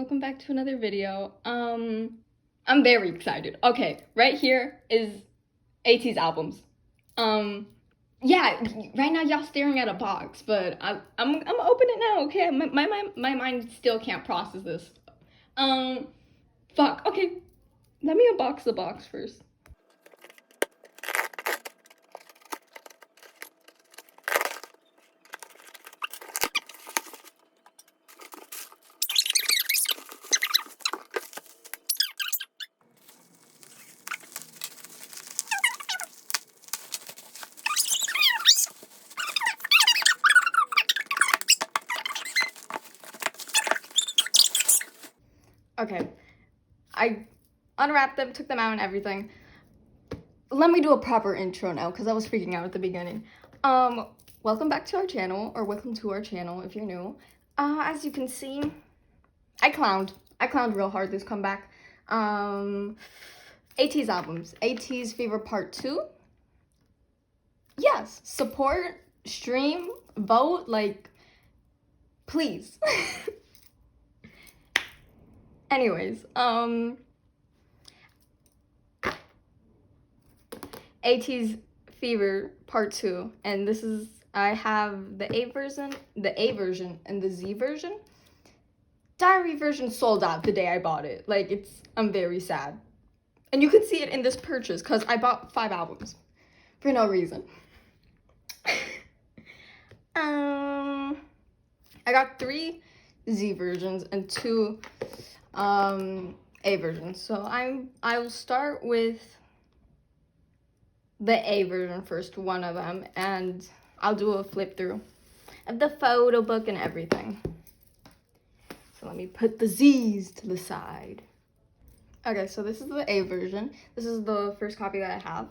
welcome back to another video. I'm very excited. Okay, right here is Ateez albums. Yeah, right now y'all staring at a box, but I'm gonna open it now. Okay, my mind still can't process this. Fuck. Okay, let me unbox the box first. Okay, I unwrapped them, took them out and everything. Let me do a proper intro now, because I was freaking out at the beginning. Welcome back to our channel, or welcome to our channel if you're new. As you can see, I clowned real hard this comeback. Ateez albums, Ateez Fever Part 2. Yes, support, stream, vote, like, please. Anyways, Ateez Fever Part 2, and this is, I have the A version, and the Z version. Diary version sold out the day I bought it. Like, I'm very sad. And you can see it in this purchase, because I bought 5 albums for no reason. I got 3 Z versions and 2 A versions. So I'll start with the A version first, one of them, and I'll do a flip through of the photo book and everything. So let me put the Z's to the side. Okay, so this is the A version. This is the first copy that I have.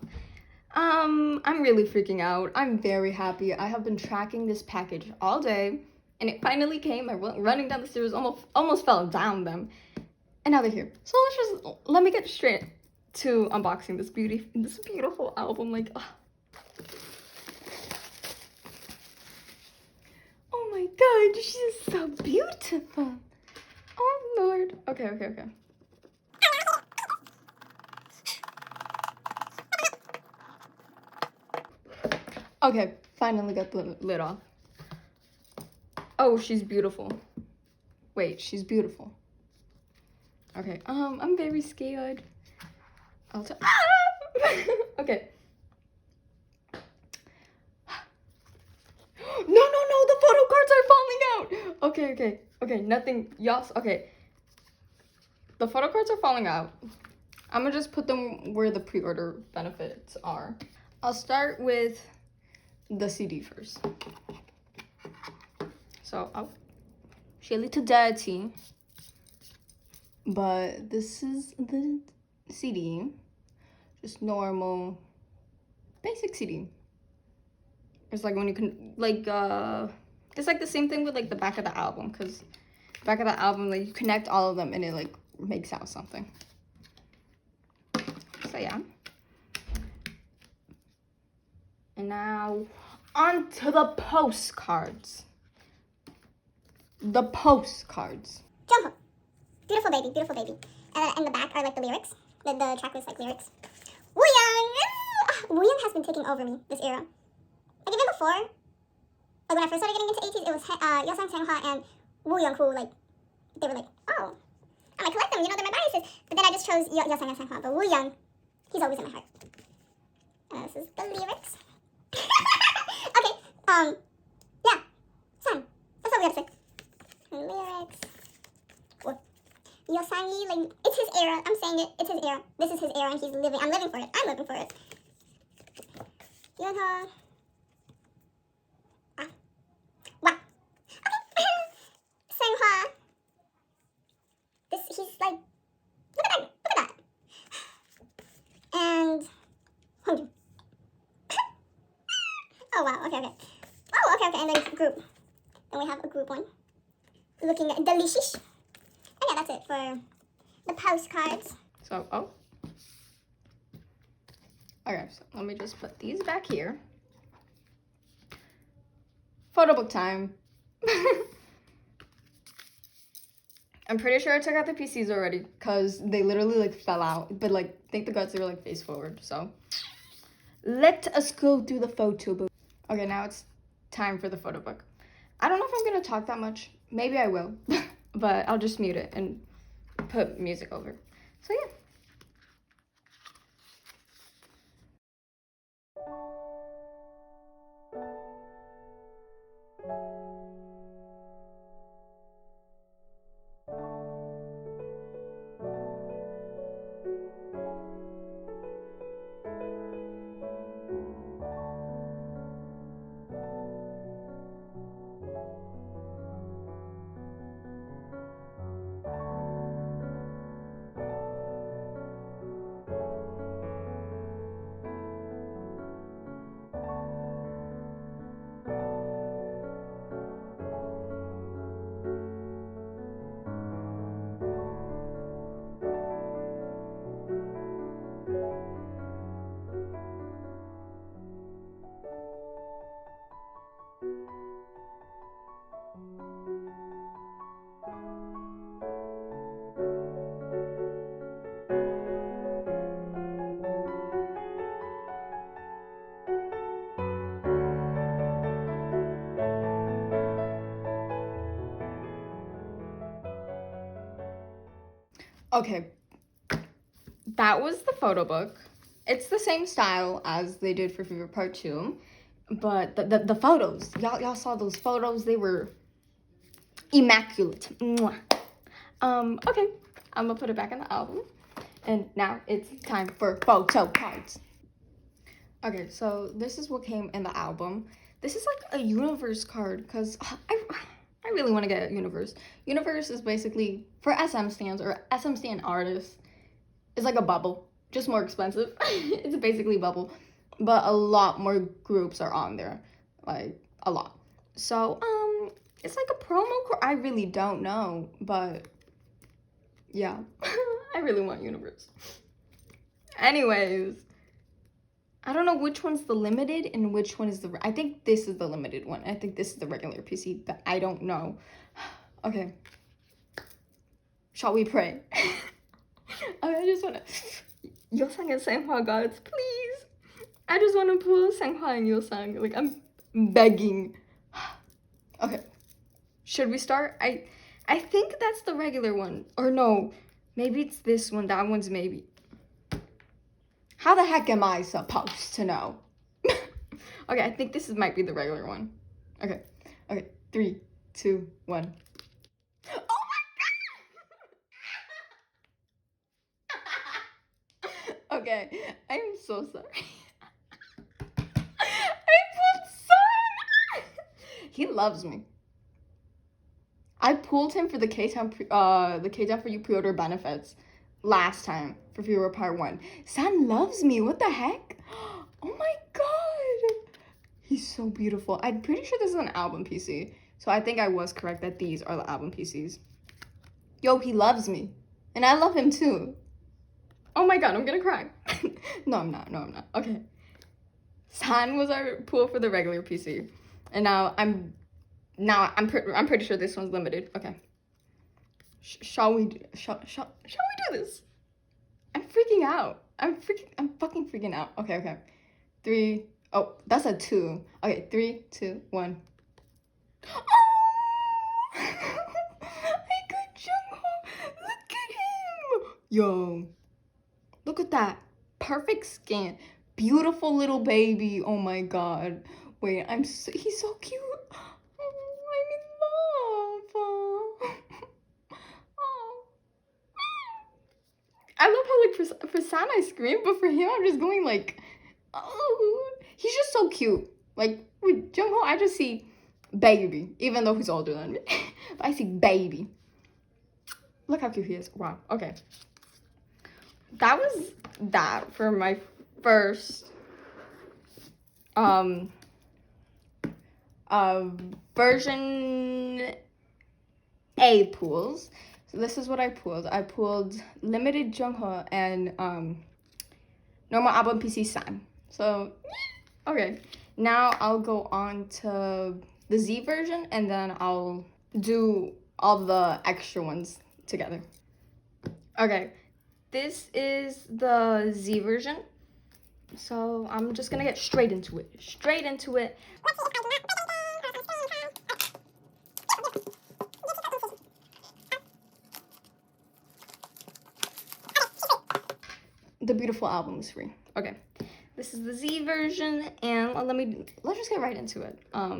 I'm really freaking out. I'm very happy. I have been tracking this package all day, and it finally came. I went running down the stairs, almost fell down them, and now they're here. So let me get straight to unboxing this beautiful album. Like, ugh. Oh my god, she's so beautiful. Oh Lord. Okay. Okay, finally got the lid off. Oh, she's beautiful. Wait, she's beautiful. Okay, I'm very scared. Okay. No, the photo cards are falling out. Okay, nothing, yes, okay. The photo cards are falling out. I'm gonna just put them where the pre-order benefits are. I'll start with the CD first. So, LuLiThis&That, but this is the CD, just normal, basic CD. It's like when you can, like, it's like the same thing with like the back of the album, because back of the album, like, you connect all of them and it like makes out something. So yeah. And now on to the postcards. The postcards. Jump. Beautiful baby, beautiful baby. And then in the back are like the lyrics. The track list, like lyrics. Wooyoung! Wooyoung has been taking over me this era. Like even before, like when I first started getting into Ateez, it was Yeosang, Sanghwa, and Wooyoung who like, they were like, oh, I might collect them, you know, they're my biases. But then I just chose Yeosang and Sanghwa, but Wooyoung, he's always in my heart. This is the lyrics. Okay, yeah, son, that's all we gotta say. Lyrics. Yeosangi, like, it's his era. I'm saying it. It's his era. This is his era, and I'm living for it. I'm living for it. Yeonha. Wow. Okay. Sanghwa. He's like, look at that. And Hongjun. Oh wow. Okay. Oh, okay. And then group. Then we have a group one. Looking delicious. And yeah, that's it for the postcards. So, okay, so let me just put these back here. Photo book time. I'm pretty sure I took out the PCs already because they literally like fell out. But like, I think the guts are like face forward. So let us go through the photo book. Okay, now it's time for the photo book. I don't know if I'm gonna talk that much. Maybe I will, but I'll just mute it and put music over. So yeah. Okay, that was the photo book. It's the same style as they did for Fever Part 2, but the photos, y'all saw those photos, they were immaculate. Mwah. Okay, I'm gonna put it back in the album, and now it's time for photo cards. Okay, so this is what came in the album. This is like a universe card, because I really want to get a universe. Universe is basically, for SM stands or SM stand artists, it's like a bubble, just more expensive. It's basically a bubble, but a lot more groups are on there, like a lot. So it's like a promo card. I really don't know, but yeah. I really want universe. Anyways, I don't know which one's the limited and which one is the, I think this is the limited one. I think this is the regular PC, but I don't know. Okay, shall we pray? I just wanna, Yeosang and Sanghwa gods, please. I just wanna pull Sanghwa and Yeosang. Like, I'm begging. Okay, should we start? I think that's the regular one. Or no, maybe it's this one. That one's maybe. How the heck am I supposed to know? Okay, I think this might be the regular one. Okay, 3, 2, 1. Oh my god! Okay, I'm so sorry. I pulled Sun! He loves me. I pulled him for the K-Town for You pre-order benefits last time for Fever Part 1. San loves me. What the heck? Oh my god. He's so beautiful. I'm pretty sure this is an album PC. So I think I was correct that these are the album PCs. Yo, he loves me. And I love him too. Oh my god, I'm gonna cry. No, I'm not. Okay. San was our pool for the regular PC. And now I'm pretty sure this one's limited. Okay. Shall we do this? I'm freaking out. I'm fucking freaking out. Okay. 3. Oh, that's a 2. Okay, 3, 2, 1. Oh! I got Jungho. Look at him. Yo, look at that. Perfect skin. Beautiful little baby. Oh my god. Wait, he's so cute. I love how, like, for San I scream, but for him, I'm just going like, oh, he's just so cute. Like, with Jungho, I just see baby, even though he's older than me. But I see baby. Look how cute he is. Wow, okay. That was that for my first, version A pools. So this is what I pulled. I pulled limited Jungho and normal album PC San. So okay, now I'll go on to the Z version and then I'll do all the extra ones together. Okay, this is the Z version. So I'm just gonna get straight into it. Straight into it. The beautiful album is free. Okay, this is the Z version, and let's just get right into it. Oh,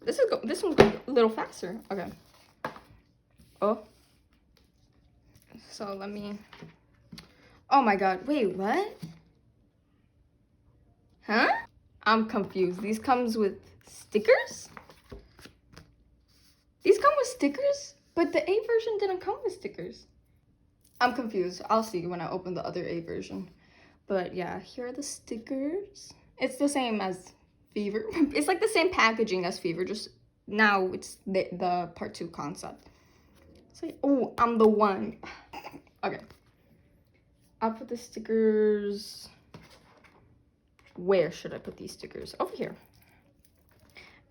this one's going a little faster. Okay. Oh. So let me. Oh my God! Wait, what? Huh? I'm confused. These comes with stickers? These come with stickers? But the A version didn't come with stickers. I'm confused. I'll see when I open the other A version. But yeah, here are the stickers. It's the same as Fever. It's like the same packaging as Fever, just now it's the part 2 concept. It's like, oh, I'm the one. Okay. I'll put the stickers. Where should I put these stickers? Over here.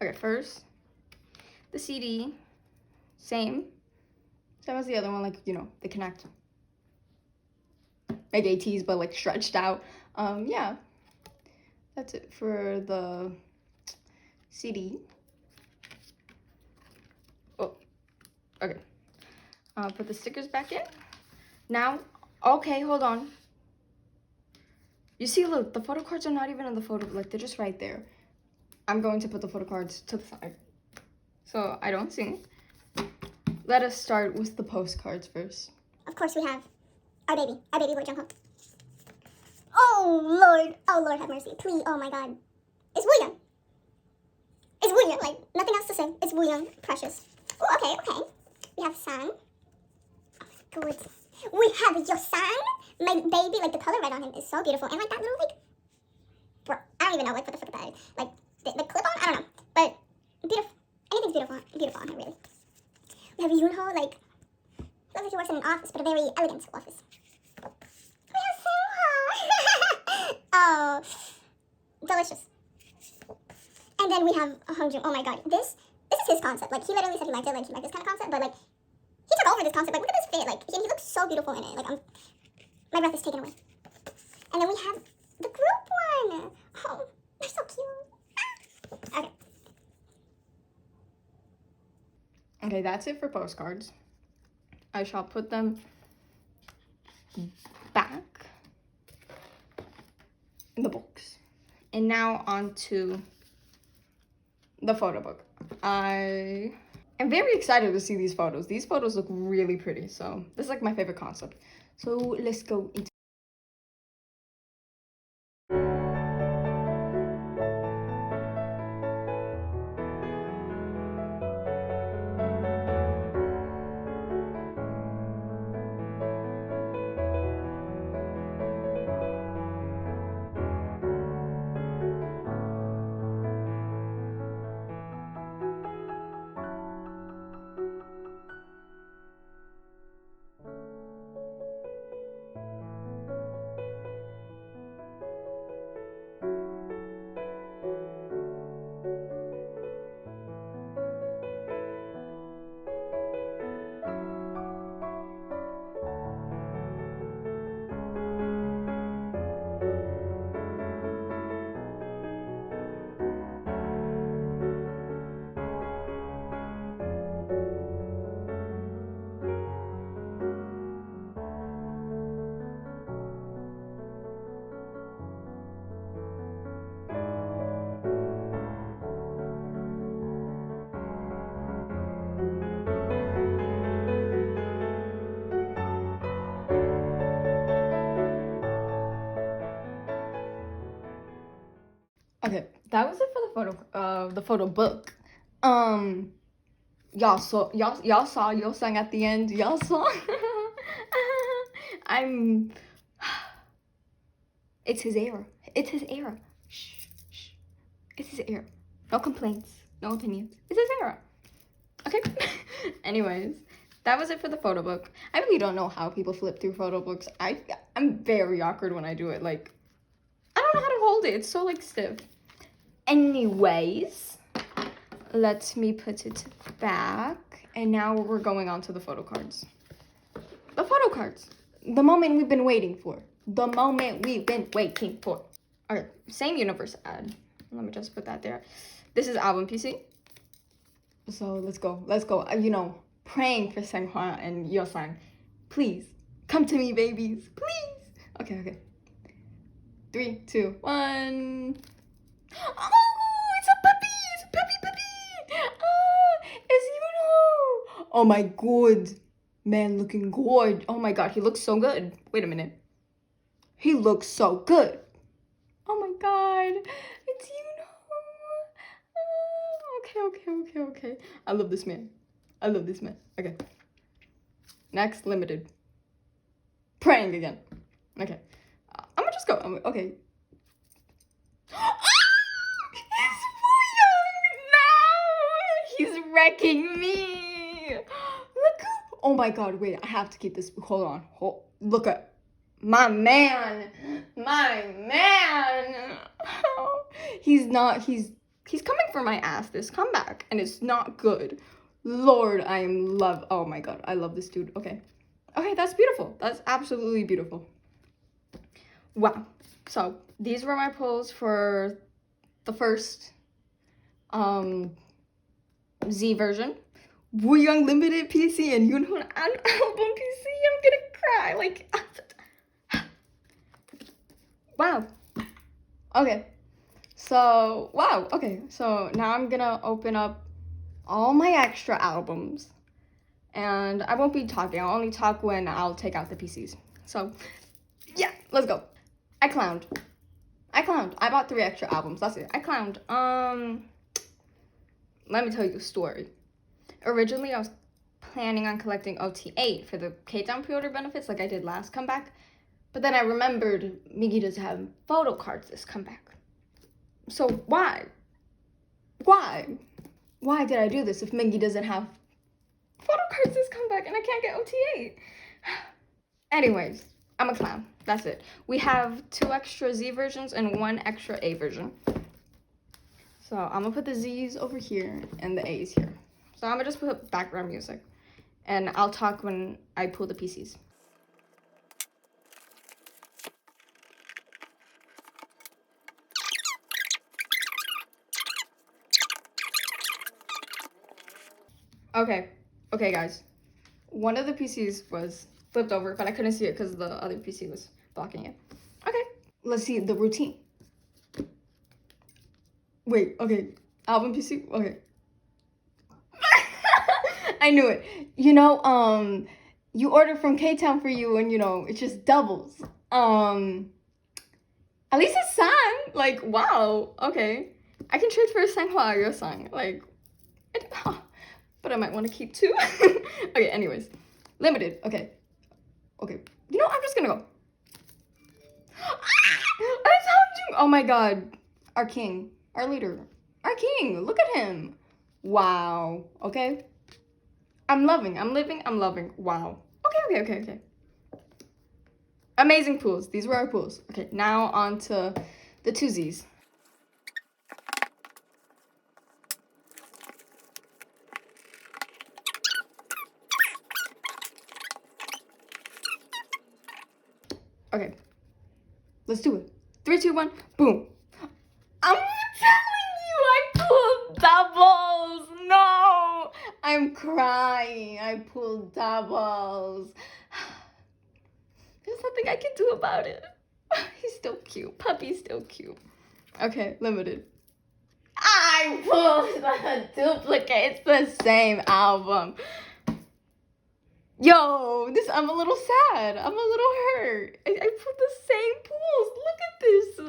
Okay, first, the CD. Same as the other one, like, you know, they connect. Like Ateez, but like stretched out. Yeah. That's it for the CD. Oh, okay. Put the stickers back in. Now, okay, hold on. You see, look, the photo cards are not even in the photo, like they're just right there. I'm going to put the photo cards to the side, so I don't see. Let us start with the postcards first. Of course, we have our baby boy Jungkook. Oh Lord have mercy, please, oh my God. It's William. It's William, like, nothing else to say. It's William, precious. Oh, okay. We have Sang. Oh my God. We have your Sang. My baby, like, the color red on him is so beautiful. And, like, that little, like, bro, I don't even know, like, what the fuck that is. Like, the clip on, I don't know. But, beautiful. Anything's beautiful on him, really. We have Yoonho, like, looks like he works in an office, but a very elegant office. We have Sungha. Oh, delicious. And then we have Hongjun. Oh my God, this is his concept. Like, he literally said he liked it, like, he liked this kind of concept, but, like, he took over this concept. Like, look at this fit. Like, he looks so beautiful in it. Like, my breath is taken away. And then we have the group one. Oh, they're so cute. Okay. Okay, that's it for postcards. I shall put them back in the books. And now on to the photo book. I am very excited to see these photos. These photos look really pretty, so this is like my favorite concept. So let's go into okay, that was it for the photo book. Y'all saw Yo Sang at the end. Y'all saw. It's his era. It's his era. Shh. It's his era. No complaints. No opinions. It's his era. Okay. Anyways, that was it for the photo book. I really don't know how people flip through photo books. I'm very awkward when I do it. Like, I don't know how to hold it. It's so like stiff. Anyways, let me put it back And now we're going on to the photo cards. The photo cards. The moment we've been waiting for. The moment we've been waiting for. All right, same universe ad. Let me just put that there. This is album PC. So let's go. Let's go. You know, praying for Senghwa and Yeosang. Please, come to me, babies. Please. Okay, okay. 3, 2, 1. Oh, it's a puppy. It's a puppy. Ah, it's Yuno. Oh my god. Man, looking good. Oh my god, he looks so good. Wait a minute. He looks so good. Oh my god. It's Yuno. Okay. I love this man. I love this man. Okay. Next, limited. Praying again. Okay. I'm gonna just go. Okay. It's Wooyoung! No! He's wrecking me! Look! Oh my god, wait, I have to keep this. Hold on. Look at my man! My man! He's coming for my ass this comeback, and it's not good. Lord, oh my god, I love this dude. Okay, that's beautiful. That's absolutely beautiful. Wow. So these were my pulls for the first Z version. Wooyoung limited PC and Yoonhoon album PC. I'm gonna cry. Like, wow. Okay. So, wow. Okay. So now I'm gonna open up all my extra albums. And I won't be talking. I'll only talk when I'll take out the PCs. So, yeah, let's go. I clowned. I bought 3 extra albums. That's it. I clowned. Let me tell you a story. Originally, I was planning on collecting OT8 for the K-Town pre-order benefits like I did last comeback. But then I remembered Miggy doesn't have photo cards this comeback. So why? Why did I do this if Miggy doesn't have photo cards this comeback and I can't get OT8? Anyways, I'm a clown. That's it. We have 2 extra Z versions and 1 extra A version. So I'm gonna put the Z's over here and the A's here. So I'm gonna just put background music and I'll talk when I pull the PCs. Okay guys. One of the PCs was flipped over, but I couldn't see it because the other PC was blocking it. Okay, let's see the routine. Wait, okay, album PC, okay. I knew it. You know, you order from K-Town for you and, you know, it just doubles. At least it's sang. Like, wow, okay. I can trade for a Senghwa or Yeosang. Like, but I might want to keep 2. Okay, anyways. Limited, okay. You know, I'm just gonna go. Oh my god. Our king, our leader, our king. Look at him. Wow, okay. I'm loving. Wow. Okay. Amazing pools. These were our pools. Okay, now on to the 2 Z's. Okay, let's do it. 3, 2, 1, boom. I'm telling you, I pulled doubles. No, I'm crying. I pulled doubles. There's nothing I can do about it. He's still cute. Puppy's still cute. Okay, limited. I pulled a duplicate. It's the same album. Yo, I'm a little sad. I'm a little hurt. I pulled the same pools. Look at this.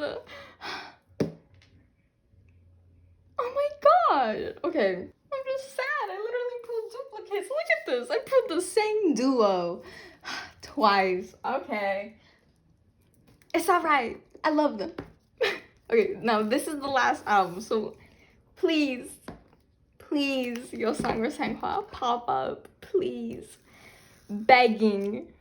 Oh my god. Okay. I'm just sad. I literally pulled duplicates. Look at this. I pulled the same duo twice. Okay. It's alright. I love them. Okay, now this is the last album. So please, Yeosang or Senghwa, pop up. Please. Begging.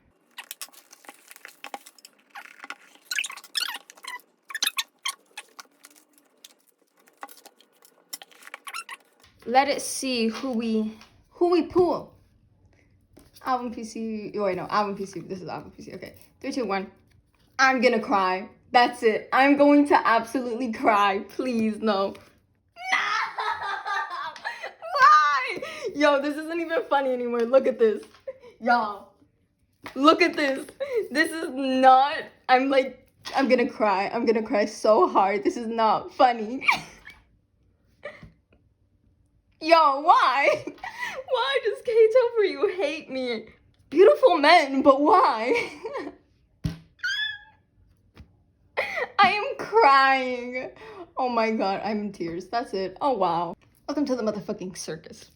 Let it see who we Who we pull? Album PC. Oh, wait, no. Album PC. This is album PC. Okay. 3, 2, 1. I'm gonna cry. That's it. I'm going to absolutely cry. Please, no. No! Why? Yo, this isn't even funny anymore. Look at this. Y'all. Look at this. This is not. I'm gonna cry. I'm gonna cry so hard. This is not funny. Yo, why? Why does Kato for you hate me? Beautiful men, but why? I am crying. Oh my god, I'm in tears. That's it. Oh wow. Welcome to the motherfucking circus.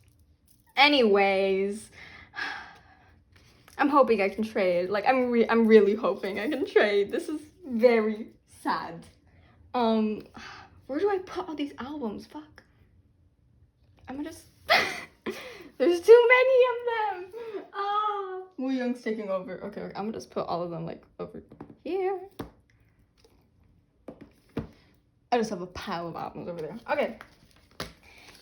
Anyways, I'm hoping I can trade. Like, I'm really hoping I can trade. This is very sad. Where do I put all these albums? Fuck. I'm gonna just... There's too many of them. Ah, Woo Young's taking over. Okay, I'm gonna just put all of them like over here. I just have a pile of albums over there. Okay.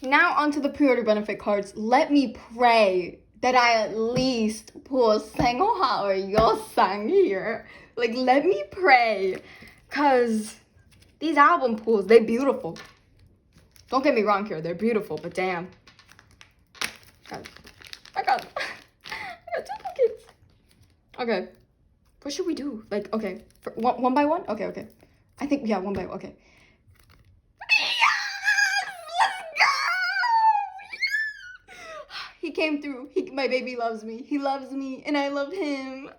Now onto the pre-order benefit cards. Let me pray that I at least pull Sangha or Yosang here. Like, let me pray. Cause these album pulls, they're beautiful. Don't get me wrong here, they're beautiful, but damn. I got duplicates. Okay. What should we do? Like, okay. One by one? Okay. I think, yeah, one by one. Okay. He came through. My baby loves me. He loves me, and I love him.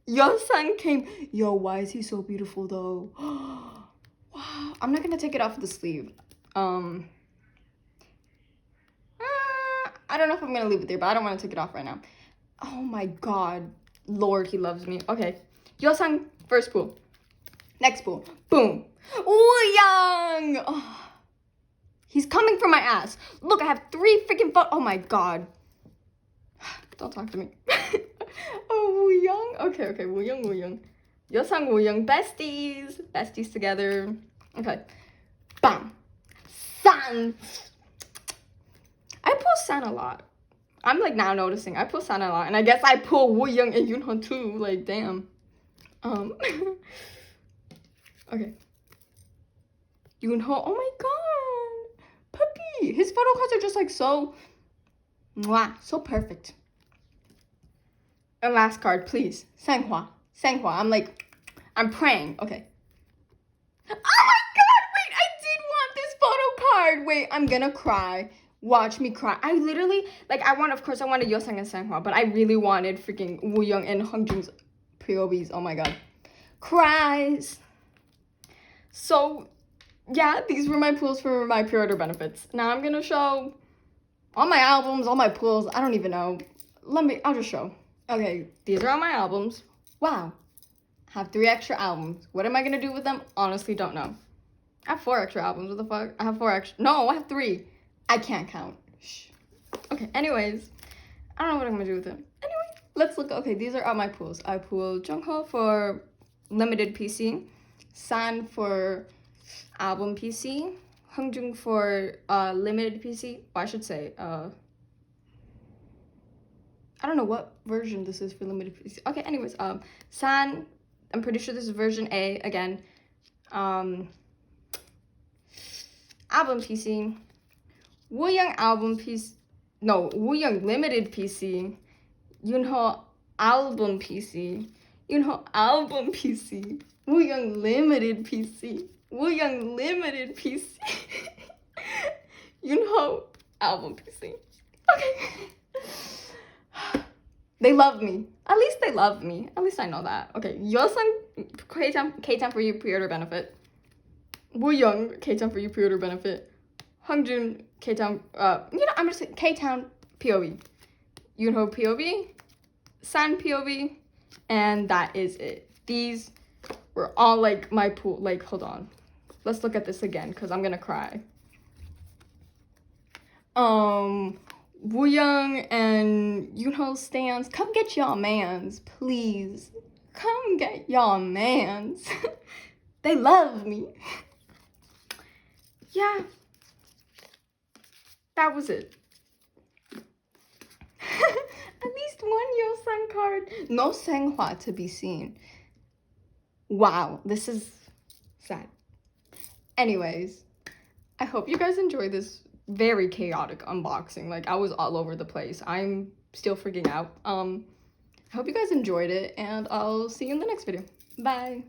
Your son came. Yo, why is he so beautiful though? Wow. I'm not gonna take it off the sleeve. I don't know if I'm gonna leave it there, but I don't want to take it off right now. Oh my god, Lord, he loves me. Okay, Yo-sang, first pool. Next pool. Boom. Woo-young. Oh. He's coming for my ass. Look, I have 3 freaking photos. Oh my god. Don't talk to me. Oh, Woo-young. Okay, Woo-young. Yo-sang, Woo-young, besties. Besties together. Okay. Bam. San. I pull San a lot. I'm like now noticing. I pull San a lot. And I guess I pull Woo-young and Yoonho too. Like, damn. Okay. Yoonho. Oh my god. Puppy. His photo cards are just like so mwah, so perfect. And last card, please. Sanghwa. I'm praying. Okay. Oh my god, wait, I did want this photo card. Wait, I'm gonna cry. Watch me cry. I literally, like, I wanted Yosang and Sanghwa, but I really wanted freaking Woo-young and Hungjun's POVs. Oh my god. Cries. So, yeah, these were my pulls for my pre-order benefits. Now I'm gonna show all my albums, all my pulls. I don't even know. I'll just show. Okay, these are all my albums. Wow. Have 3 extra albums. What am I gonna do with them? Honestly, don't know. I have 4 extra albums. What the fuck? I have 4 extra. No, I have 3. I can't count. Shh. Okay, anyways. I don't know what I'm gonna do with them. Anyway, let's look. Okay, these are all my pulls. I pulled Jungho for limited PC. San for album PC. Hungjung for limited PC. Well, I should say, I don't know what version this is for limited PC. Okay, anyways, San, I'm pretty sure this is version A again. Album PC. Woo-young album PC. No, Woo-young limited PC. Yoonho album PC. Yoonho album PC. Woo-young limited PC. Woo-young limited PC. Yoonho album PC. Okay. They love me. At least they love me. At least I know that. Okay, Yosang, K-Town for you pre-order benefit. Woo-young, K-Town for you pre-order benefit. Hungjun, K-Town, I'm gonna say K-Town POV. Yoonho POV. San POV. And that is it. These were all like my pool. Like, hold on. Let's look at this again because I'm gonna cry. Woo-young and Yoonho stans, come get y'all mans, please. Come get y'all mans. They love me. Yeah. That was it. At least one Yosan card. No Senghua to be seen. Wow, this is sad. Anyways, I hope you guys enjoyed this very chaotic unboxing. Like, I was all over the place. I'm still freaking out. I hope you guys enjoyed it, and I'll see you in the next video. Bye.